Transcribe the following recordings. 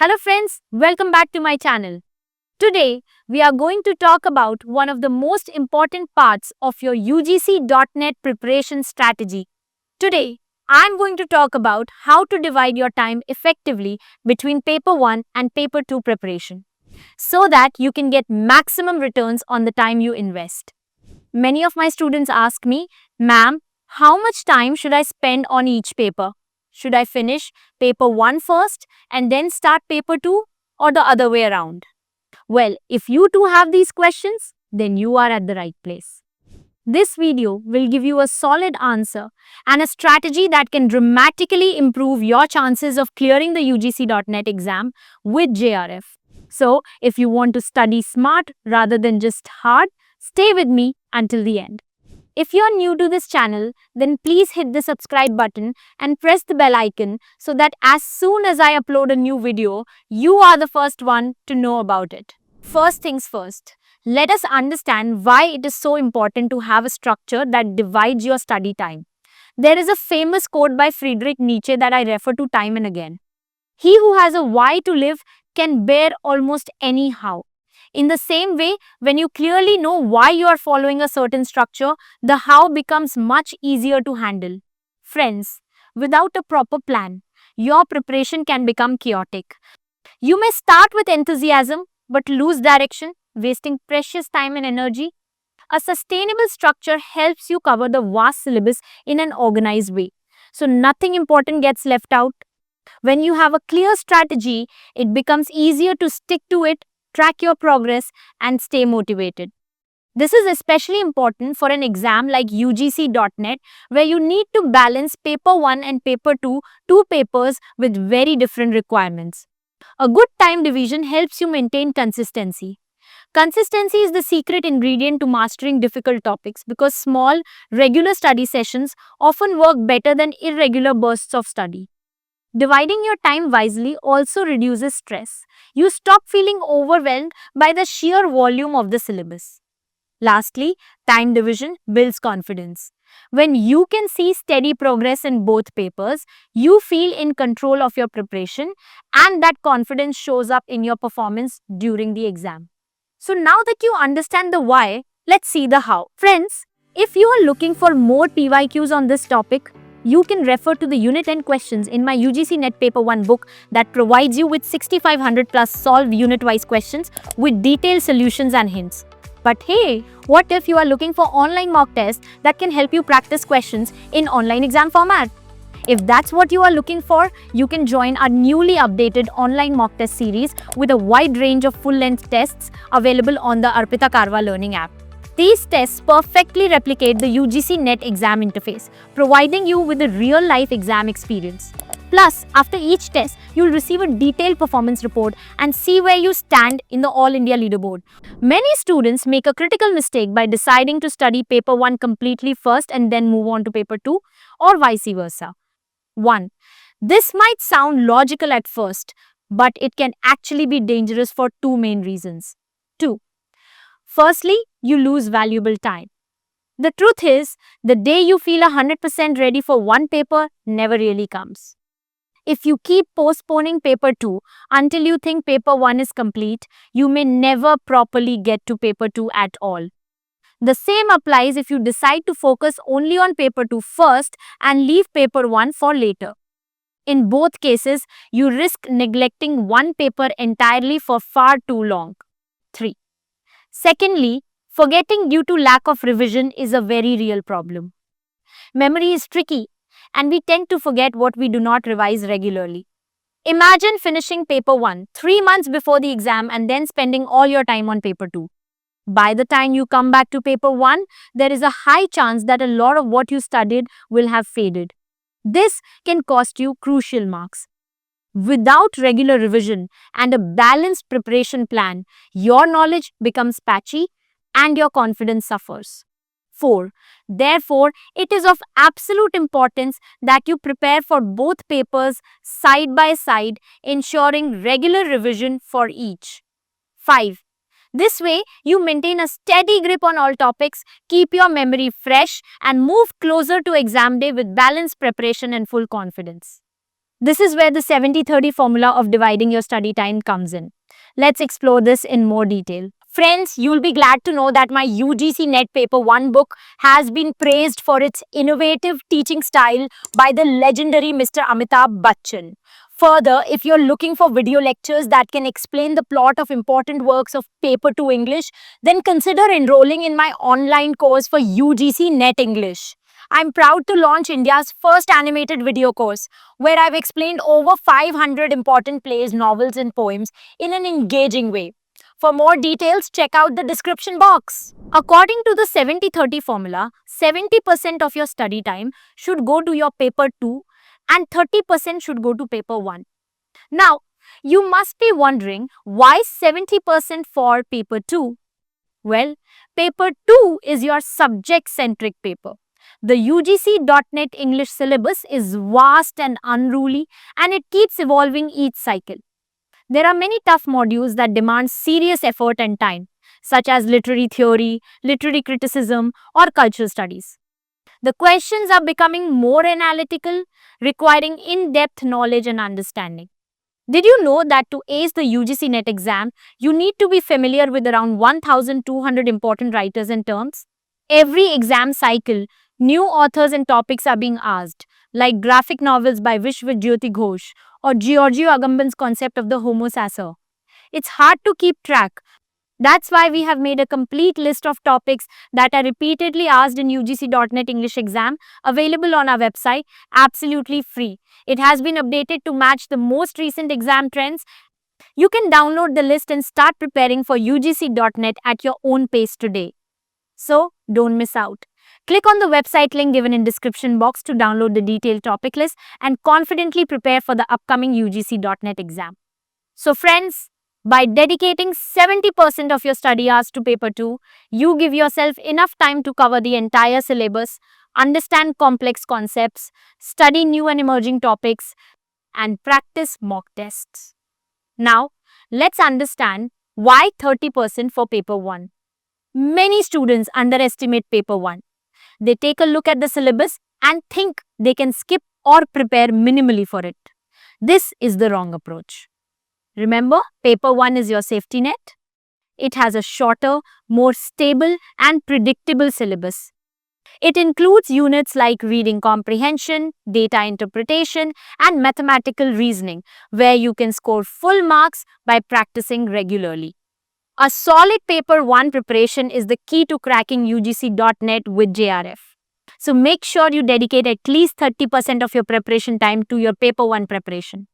Hello friends, welcome back to my channel. Today, we are going to talk about one of the most important parts of your UGC.NET preparation strategy. Today, I am going to talk about how to divide your time effectively between paper 1 and paper 2 preparation so that you can get maximum returns on the time you invest. Many of my students ask me, "Ma'am, how much time should I spend on each paper? Should I finish paper 1 first and then start paper 2 or the other way around?" Well, if you too have these questions, then you are at the right place. This video will give you a solid answer and a strategy that can dramatically improve your chances of clearing the UGC.NET exam with JRF. So, if you want to study smart rather than just hard, stay with me until the end. If you're new to this channel, then please hit the subscribe button and press the bell icon so that as soon as I upload a new video, you are the first one to know about it. First things first, let us understand why it is so important to have a structure that divides your study time. There is a famous quote by Friedrich Nietzsche that I refer to time and again. He who has a why to live can bear almost any how. In the same way, when you clearly know why you are following a certain structure, the how becomes much easier to handle. Friends, without a proper plan, your preparation can become chaotic. You may start with enthusiasm but lose direction, wasting precious time and energy. A sustainable structure helps you cover the vast syllabus in an organized way, so nothing important gets left out. When you have a clear strategy, it becomes easier to stick to it, track your progress, and stay motivated. This is especially important for an exam like UGC.NET, where you need to balance paper 1 and paper 2, two papers with very different requirements. A good time division helps you maintain consistency. Consistency is the secret ingredient to mastering difficult topics because small, regular study sessions often work better than irregular bursts of study. Dividing your time wisely also reduces stress. You stop feeling overwhelmed by the sheer volume of the syllabus. Lastly, time division builds confidence. When you can see steady progress in both papers, you feel in control of your preparation, and that confidence shows up in your performance during the exam. So now that you understand the why, let's see the how. Friends, if you are looking for more PYQs on this topic, you can refer to the Unit 10 questions in my UGC Net Paper 1 book that provides you with 6500 plus solved unit-wise questions with detailed solutions and hints. But hey, what if you are looking for online mock tests that can help you practice questions in online exam format? If that's what you are looking for, you can join our newly updated online mock test series with a wide range of full-length tests available on the Arpita Karwa learning app. These tests perfectly replicate the UGC NET exam interface, providing you with a real-life exam experience. Plus, after each test, you'll receive a detailed performance report and see where you stand in the All India leaderboard. Many students make a critical mistake by deciding to study paper 1 completely first and then move on to paper 2, or vice versa. 1. This might sound logical at first, but it can actually be dangerous for two main reasons. 2. Firstly, you lose valuable time. The truth is, the day you feel 100% ready for one paper never really comes. If you keep postponing paper 2 until you think paper 1 is complete, you may never properly get to paper 2 at all. The same applies if you decide to focus only on paper 2 first and leave paper 1 for later. In both cases, you risk neglecting one paper entirely for far too long. 3. Secondly, forgetting due to lack of revision is a very real problem. Memory is tricky, and we tend to forget what we do not revise regularly. Imagine finishing paper 1 3 months before the exam and then spending all your time on paper 2. By the time you come back to paper 1, there is a high chance that a lot of what you studied will have faded. This can cost you crucial marks. Without regular revision and a balanced preparation plan, your knowledge becomes patchy and your confidence suffers. 4. Therefore, it is of absolute importance that you prepare for both papers side by side, ensuring regular revision for each. 5. This way, you maintain a steady grip on all topics, keep your memory fresh, and move closer to exam day with balanced preparation and full confidence. This is where the 70-30 formula of dividing your study time comes in. Let's explore this in more detail. Friends, you'll be glad to know that my UGC Net Paper 1 book has been praised for its innovative teaching style by the legendary Mr. Amitabh Bachchan. Further, if you're looking for video lectures that can explain the plot of important works of Paper 2 English, then consider enrolling in my online course for UGC Net English. I'm proud to launch India's first animated video course where I've explained over 500 important plays, novels, and poems in an engaging way. For more details, check out the description box. According to the 70-30 formula, 70% of your study time should go to your paper 2 and 30% should go to paper 1. Now, you must be wondering why 70% for paper 2? Well, paper 2 is your subject-centric paper. The UGC.NET English syllabus is vast and unruly and it keeps evolving each cycle. There are many tough modules that demand serious effort and time, such as literary theory, literary criticism, or cultural studies. The questions are becoming more analytical, requiring in-depth knowledge and understanding. Did you know that to ace the UGC NET exam, you need to be familiar with around 1,200 important writers and terms? Every exam cycle, new authors and topics are being asked, like graphic novels by Vishwajyoti Ghosh or Giorgio Agamben's concept of the Homo sacer. It's hard to keep track. That's why we have made a complete list of topics that are repeatedly asked in UGC.NET English exam available on our website, absolutely free. It has been updated to match the most recent exam trends. You can download the list and start preparing for UGC.NET at your own pace today. So, don't miss out. Click on the website link given in description box to download the detailed topic list and confidently prepare for the upcoming UGC.NET exam. So friends, by dedicating 70% of your study hours to paper 2, you give yourself enough time to cover the entire syllabus, understand complex concepts, study new and emerging topics, and practice mock tests. Now, let's understand why 30% for paper 1. Many students underestimate paper 1. They take a look at the syllabus and think they can skip or prepare minimally for it. This is the wrong approach. Remember, paper 1 is your safety net. It has a shorter, more stable and predictable syllabus. It includes units like reading comprehension, data interpretation, and mathematical reasoning, where you can score full marks by practicing regularly. A solid paper 1 preparation is the key to cracking UGC.NET with JRF. So make sure you dedicate at least 30% of your preparation time to your paper 1 preparation.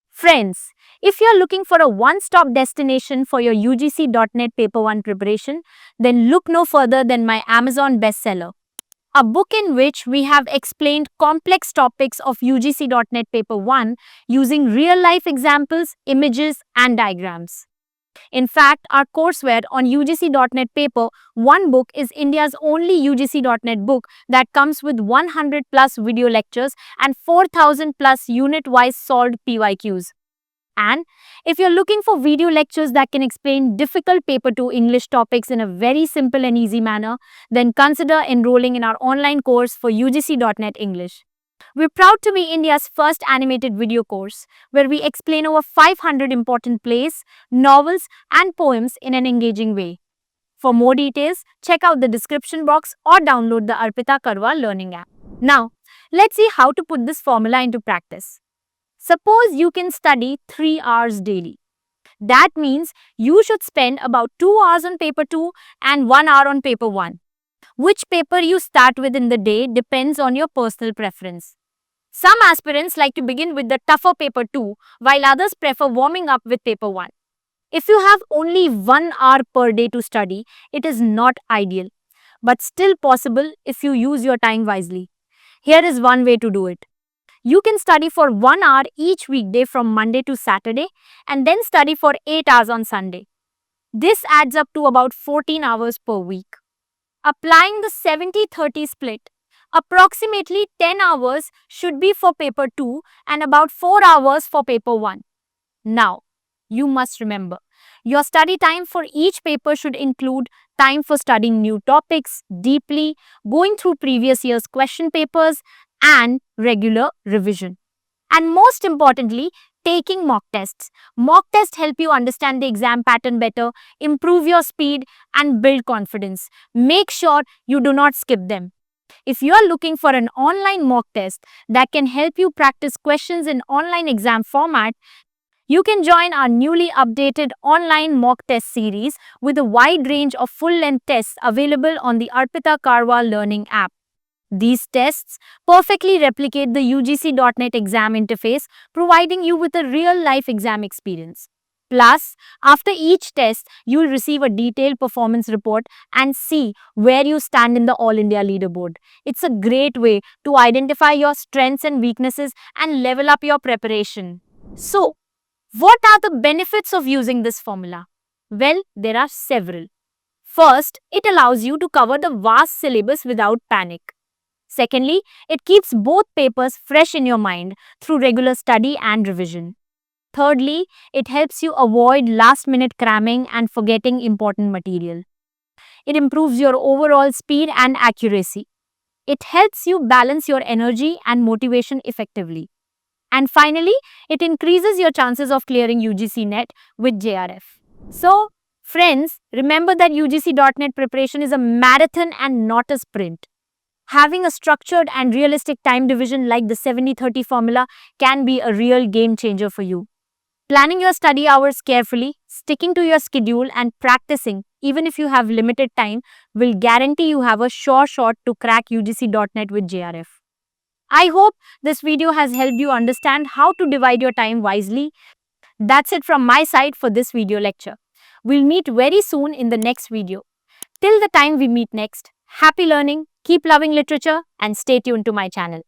Friends, if you're looking for a one-stop destination for your UGC.NET paper 1 preparation, then look no further than my Amazon bestseller, a book in which we have explained complex topics of UGC.NET paper 1 using real-life examples, images, and diagrams. In fact, our courseware on UGC.NET Paper 1 book is India's only UGC.NET book that comes with 100 plus video lectures and 4,000 plus unit-wise solved PYQs. And if you're looking for video lectures that can explain difficult Paper 2 English topics in a very simple and easy manner, then consider enrolling in our online course for UGC.NET English. We're proud to be India's first animated video course where we explain over 500 important plays, novels, and poems in an engaging way. For more details, check out the description box or download the Arpita Karwa learning app. Now, let's see how to put this formula into practice. Suppose you can study 3 hours daily. That means you should spend about 2 hours on paper 2 and 1 hour on paper 1. Which paper you start with in the day depends on your personal preference. Some aspirants like to begin with the tougher paper 2, while others prefer warming up with paper 1. If you have only 1 hour per day to study, it is not ideal, but still possible if you use your time wisely. Here is one way to do it. You can study for 1 hour each weekday from Monday to Saturday and then study for 8 hours on Sunday. This adds up to about 14 hours per week. Applying the 70-30 split, approximately 10 hours should be for paper 2 and about 4 hours for paper 1. Now, you must remember, your study time for each paper should include time for studying new topics deeply, going through previous year's question papers, and regular revision. And most importantly, taking mock tests. Mock tests help you understand the exam pattern better, improve your speed, and build confidence. Make sure you do not skip them. If you are looking for an online mock test that can help you practice questions in online exam format, you can join our newly updated online mock test series with a wide range of full-length tests available on the Arpita Karwa learning app. These tests perfectly replicate the UGC.net exam interface, providing you with a real-life exam experience. Plus, after each test, you'll receive a detailed performance report and see where you stand in the All India leaderboard. It's a great way to identify your strengths and weaknesses and level up your preparation. So, what are the benefits of using this formula? Well, there are several. First, it allows you to cover the vast syllabus without panic. Secondly, it keeps both papers fresh in your mind through regular study and revision. Thirdly, it helps you avoid last minute cramming and forgetting important material. It improves your overall speed and accuracy. It helps you balance your energy and motivation effectively. And finally, it increases your chances of clearing UGC net with JRF. So, friends, remember that UGC.net preparation is a marathon and not a sprint. Having a structured and realistic time division like the 70-30 formula can be a real game changer for you. Planning your study hours carefully, sticking to your schedule, and practicing, even if you have limited time, will guarantee you have a sure shot to crack UGC.net with JRF. I hope this video has helped you understand how to divide your time wisely. That's it from my side for this video lecture. We'll meet very soon in the next video. Till the time we meet next, happy learning, keep loving literature, and stay tuned to my channel.